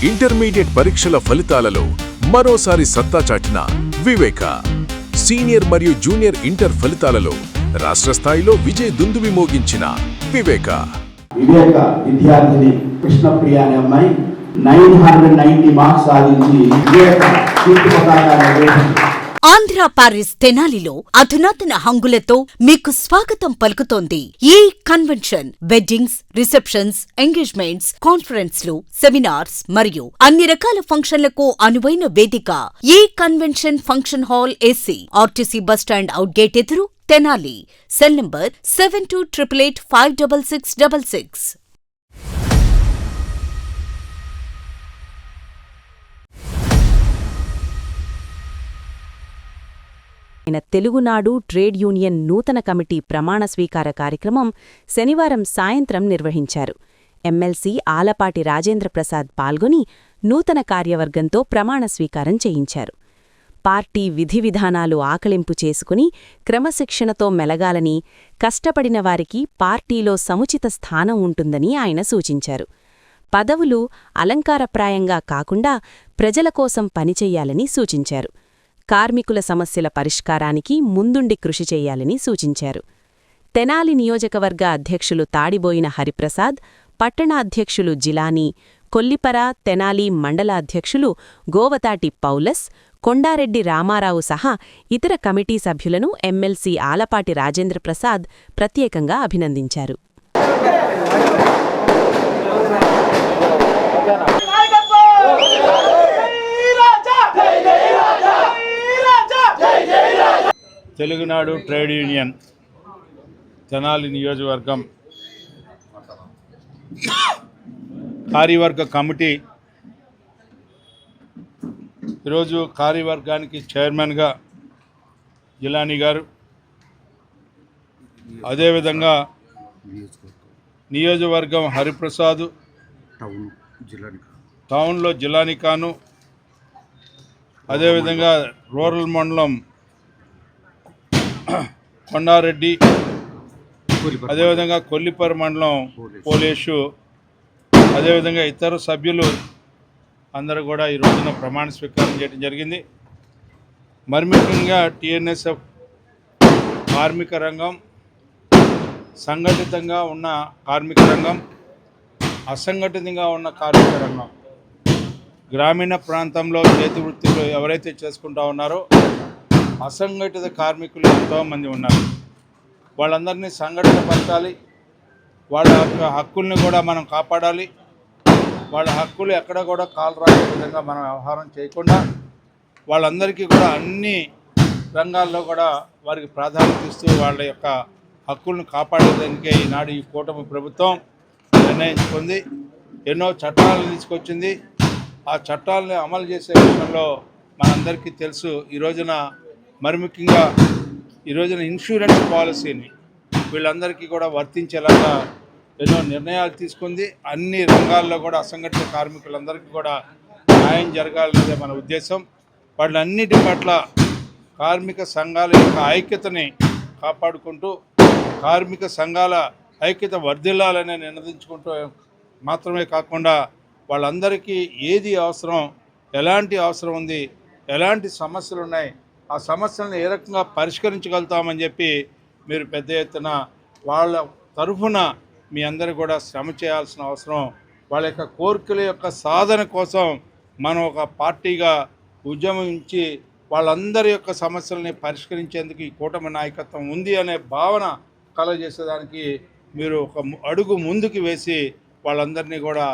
Intermediate పరీక్షల ఫలితాలలో మరోసారి సత్తా చాటిన వివేక. సీనియర్ మరియు జూనియర్ ఇంటర్ ఫలితాలలో రాష్ట్ర స్థాయిలో విజయ దుందుబి మోగించిన వివేక విద్యార్థిని కృష్ణప్రియ అనే అమ్మాయి 990 మార్క్స్ సాధించి వివేక కీర్తి పతాకాన్ని. ఆంధ్ర పారిస్ తెనాలిలో అధునాతన హంగులతో మీకు స్వాగతం పలుకుతోంది ఈ కన్వెన్షన్. వెడ్డింగ్స్, రిసెప్షన్స్, ఎంగేజ్మెంట్స్, కాన్ఫరెన్స్లు, సెమినార్స్ మరియు అన్ని రకాల ఫంక్షన్లకు అనువైన వేదిక. ఈ convention function hall AC, RTC bus stand out gate ఎదురు, Tenali. Cell number 7288856666. Telugunadu trade union నూతన కమిటీ ప్రమాణ స్వీకార కార్యక్రమం శనివారం సాయంత్రం నిర్వహించారు. ఎమ్మెల్సీ ఆలపాటి రాజేంద్ర ప్రసాద్ పాల్గొని నూతన కార్యవర్గంతో ప్రమాణ స్వీకారం చేయించారు. పార్టీ విధి విధానాలు ఆకలింపు చేసుకుని క్రమశిక్షణతో మెలగాలని, కష్టపడిన వారికి పార్టీలో సముచిత స్థానం ఉంటుందని ఆయన సూచించారు. పదవులు అలంకారప్రాయంగా కాకుండా ప్రజల కోసం పనిచెయ్యాలని సూచించారు. కార్మికుల సమస్యల పరిష్కారానికి ముందుండి కృషి చెయ్యాలని సూచించారు. తెనాలి నియోజకవర్గ అధ్యక్షులు తాడిబోయిన హరిప్రసాద్, పట్టణ అధ్యక్షులు జిలానీ, కొల్లిపర, తెనాలి మండల అధ్యక్షులు గోవతాటి పౌలస్, కొండారెడ్డి రామారావు సహా ఇతర కమిటీ సభ్యులను ఎమ్మెల్సీ ఆలపాటి రాజేంద్ర ప్రసాద్ ప్రత్యేకంగా అభినందించారు. తెలుగునాడు ట్రేడ్ యూనియన్ తెనాలి నియోజకవర్గం కార్యవర్గ కమిటీ ఈరోజు కార్యవర్గానికి చైర్మన్గా జిలానీ గారు, అదేవిధంగా నియోజకవర్గం హరిప్రసాద్, టౌన్లో జిలానీ ఖాను, అదేవిధంగా రూరల్ మండలం కొండారెడ్డి, అదేవిధంగా కొల్లిపర మండలం పోలేషు, అదేవిధంగా ఇతర సభ్యులు అందరూ కూడా ఈ రోజున ప్రమాణ స్వీకారం చేయడం జరిగింది. మరి ముఖ్యంగా టీఎన్ఎస్ఎఫ్ కార్మిక రంగం, సంఘటితంగా ఉన్న కార్మిక రంగం, అసంఘటితంగా ఉన్న కార్మిక రంగం, గ్రామీణ ప్రాంతంలో చేతి వృత్తులు ఎవరైతే చేసుకుంటూ ఉన్నారో అసంఘటిత కార్మికులు ఎంతోమంది ఉన్నారు. వాళ్ళందరినీ సంఘటితపరచాలి, వాళ్ళ యొక్క హక్కుల్ని కూడా మనం కాపాడాలి. వాళ్ళ హక్కులు ఎక్కడ కూడా కాలు రాసే విధంగా మనం వ్యవహారం చేయకుండా వాళ్ళందరికీ కూడా అన్ని రంగాల్లో కూడా వారికి ప్రాధాన్యత ఇస్తూ వాళ్ళ యొక్క హక్కులను కాపాడేదానికే ఈనాడు ఈ కూటమి ప్రభుత్వం నిర్ణయించుకుంది. ఎన్నో చట్టాలను తీసుకొచ్చింది. ఆ చట్టాలని అమలు చేసే విషయంలో మనందరికీ తెలుసు. ఈ రోజున మరి ముఖ్యంగా ఇన్సూరెన్స్ పాలసీని వీళ్ళందరికీ కూడా వర్తించేలాగా ఎన్నో నిర్ణయాలు తీసుకుంది. అన్ని రంగాల్లో కూడా అసంఘటిత కార్మికులందరికీ కూడా న్యాయం జరగాలనేదే మన ఉద్దేశం. వాళ్ళన్నిటి పట్ల కార్మిక సంఘాల యొక్క ఐక్యతని కాపాడుకుంటూ, కార్మిక సంఘాల ఐక్యత వర్ధిల్లాలని నిర్ణయించుకుంటూ మాత్రమే కాకుండా వాళ్ళందరికీ ఏది అవసరం, ఎలాంటి అవసరం ఉంది, ఎలాంటి సమస్యలు ఉన్నాయి, ఆ సమస్యలను ఏ రకంగా పరిష్కరించగలుగుతామని చెప్పి మీరు పెద్ద ఎత్తున వాళ్ళ తరఫున మీ అందరూ కూడా శ్రమ చేయాల్సిన అవసరం. వాళ్ళ యొక్క కోరికల యొక్క సాధన కోసం మనం ఒక పార్టీగా ఉద్యమించి వాళ్ళందరి యొక్క సమస్యలని పరిష్కరించేందుకు ఈ కూటమి నాయకత్వం ఉంది అనే భావన కలగజేసేదానికి మీరు ఒక అడుగు ముందుకు వేసి వాళ్ళందరినీ కూడా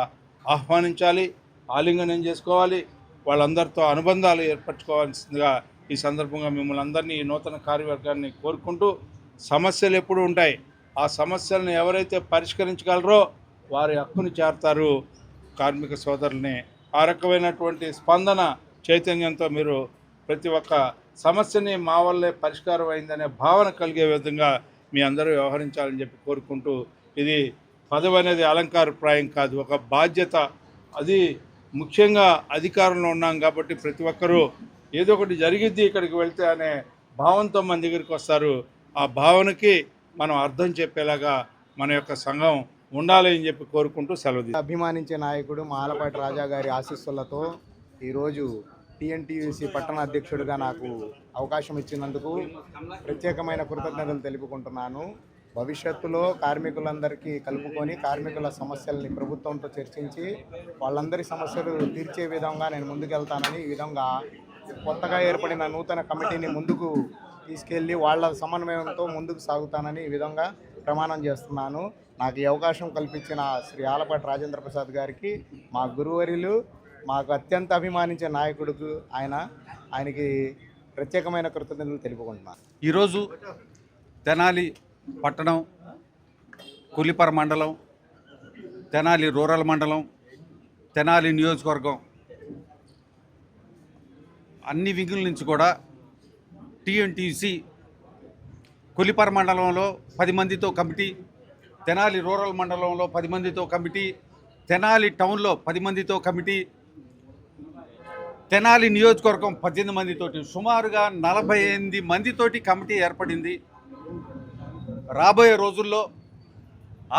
ఆహ్వానించాలి, ఆలింగనం చేసుకోవాలి, వాళ్ళందరితో అనుబంధాలు ఏర్పరచుకోవాల్సిందిగా ఈ సందర్భంగా మిమ్మల్ని అందరినీ ఈ నూతన కార్యవర్గాన్ని కోరుకుంటూ, సమస్యలు ఎప్పుడు ఉంటాయి, ఆ సమస్యలను ఎవరైతే పరిష్కరించగలరో వారి హక్కుని చేరతారు కార్మిక సోదరుల్ని. ఆ రకమైనటువంటి స్పందన చైతన్యంతో మీరు ప్రతి ఒక్క సమస్యని మా వల్లే పరిష్కారం అయిందనే భావన కలిగే విధంగా మీ అందరూ వ్యవహరించాలని చెప్పి కోరుకుంటూ, ఇది పదవి అనేది అలంకారప్రాయం కాదు, ఒక బాధ్యత. అది ముఖ్యంగా అధికారంలో ఉన్నాం కాబట్టి ప్రతి ఒక్కరూ ఏదో ఒకటి జరిగిద్ది ఇక్కడికి వెళ్తే అనే భావంతో మన దగ్గరికి వస్తారు. ఆ భావనకి మనం అర్థం చెప్పేలాగా మన యొక్క సంఘం ఉండాలి అని చెప్పి కోరుకుంటూ సెలవు తీసుకుంటున్నాను. అభిమానించే నాయకుడు మా ఆలపాటి రాజా గారి ఆశీస్సులతో ఈరోజు టీఎన్టీయూసీ పట్టణ అధ్యక్షుడిగా నాకు అవకాశం ఇచ్చినందుకు ప్రత్యేకమైన కృతజ్ఞతలు తెలుపుకుంటున్నాను. భవిష్యత్తులో కార్మికులందరికీ కలుపుకొని కార్మికుల సమస్యల్ని ప్రభుత్వంతో చర్చించి వాళ్ళందరి సమస్యలు తీర్చే విధంగా నేను ముందుకెళ్తానని, ఈ విధంగా కొత్తగా ఏర్పడిన నూతన కమిటీని ముందుకు తీసుకెళ్ళి వాళ్ళ సమన్వయంతో ముందుకు సాగుతానని ఈ విధంగా ప్రమాణం చేస్తున్నాను. నాకు ఈ అవకాశం కల్పించిన శ్రీ ఆలపాటి రాజేంద్ర ప్రసాద్ గారికి, మా గురువర్యులు, మాకు అత్యంత అభిమానించే నాయకుడికి ఆయనకి ప్రత్యేకమైన కృతజ్ఞతలు తెలుపుకుంటున్నాను. ఈరోజు తెనాలి పట్టణం, కొల్లిపర మండలం, తెనాలి రూరల్ మండలం, తెనాలి నియోజకవర్గం అన్ని వింగుల నుంచి కూడా టీఎన్టీసీ కొల్లిపర మండలంలో 10 మందితో కమిటీ, తెనాలి రూరల్ మండలంలో 10 మందితో కమిటీ, తెనాలి టౌన్లో 10 మందితో కమిటీ, తెనాలి నియోజకవర్గం 18 మందితోటి సుమారుగా 48 మందితోటి కమిటీ ఏర్పడింది. రాబోయే రోజుల్లో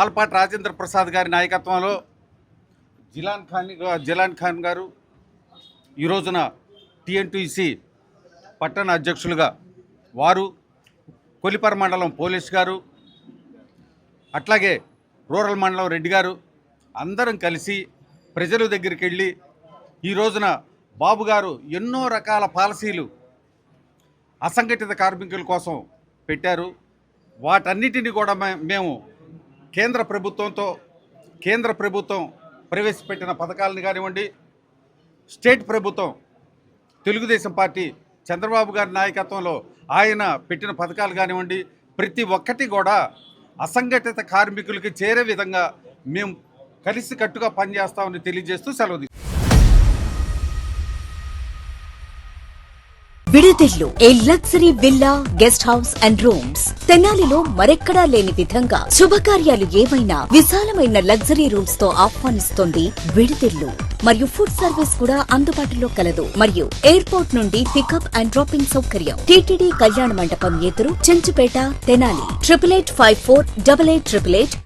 ఆలపాటి రాజేంద్ర ప్రసాద్ గారి నాయకత్వంలో జిలాన్ ఖాన్ గారు ఈ రోజున టీఎన్టీసీ పట్టణ అధ్యక్షులుగా వారు, కొల్లిపర మండలం పోలీస్ గారు, అట్లాగే రూరల్ మండలం రెడ్డి గారు అందరం కలిసి ప్రజల దగ్గరికి వెళ్ళి ఈ రోజున బాబు గారు ఎన్నో రకాల పాలసీలు అసంఘటిత కార్మికుల కోసం పెట్టారు. వాటన్నిటిని కూడా మేము కేంద్ర ప్రభుత్వం ప్రవేశపెట్టిన పథకాలను కానివ్వండి, స్టేట్ ప్రభుత్వం తెలుగుదేశం పార్టీ చంద్రబాబు గారి నాయకత్వంలో ఆయన పెట్టిన పథకాలు కానివ్వండి, ప్రతి ఒక్కటి కూడా అసంఘటిత కార్మికులకి చేరే విధంగా మేము కలిసి కట్టుగా పనిచేస్తామని తెలియజేస్తూ సెలవు. విడిదిల్లు, a luxury villa, guest house and rooms. తెనాలిలో మరెక్కడా లేని విధంగా శుభకార్యాలు ఏమైనా విశాలమైన లగ్జరీ రూమ్స్ తో ఆహ్వానిస్తోంది విడిదిల్లు. మరియు ఫుడ్ సర్వీస్ కూడా అందుబాటులో కలదు. మరియు ఎయిర్పోర్ట్ నుండి పికప్ అండ్ డ్రాపింగ్ సౌకర్యం. టీటీడీ కళ్యాణ మండపం ఎదురు, చెంచుపేట, తెనాలి. 88548888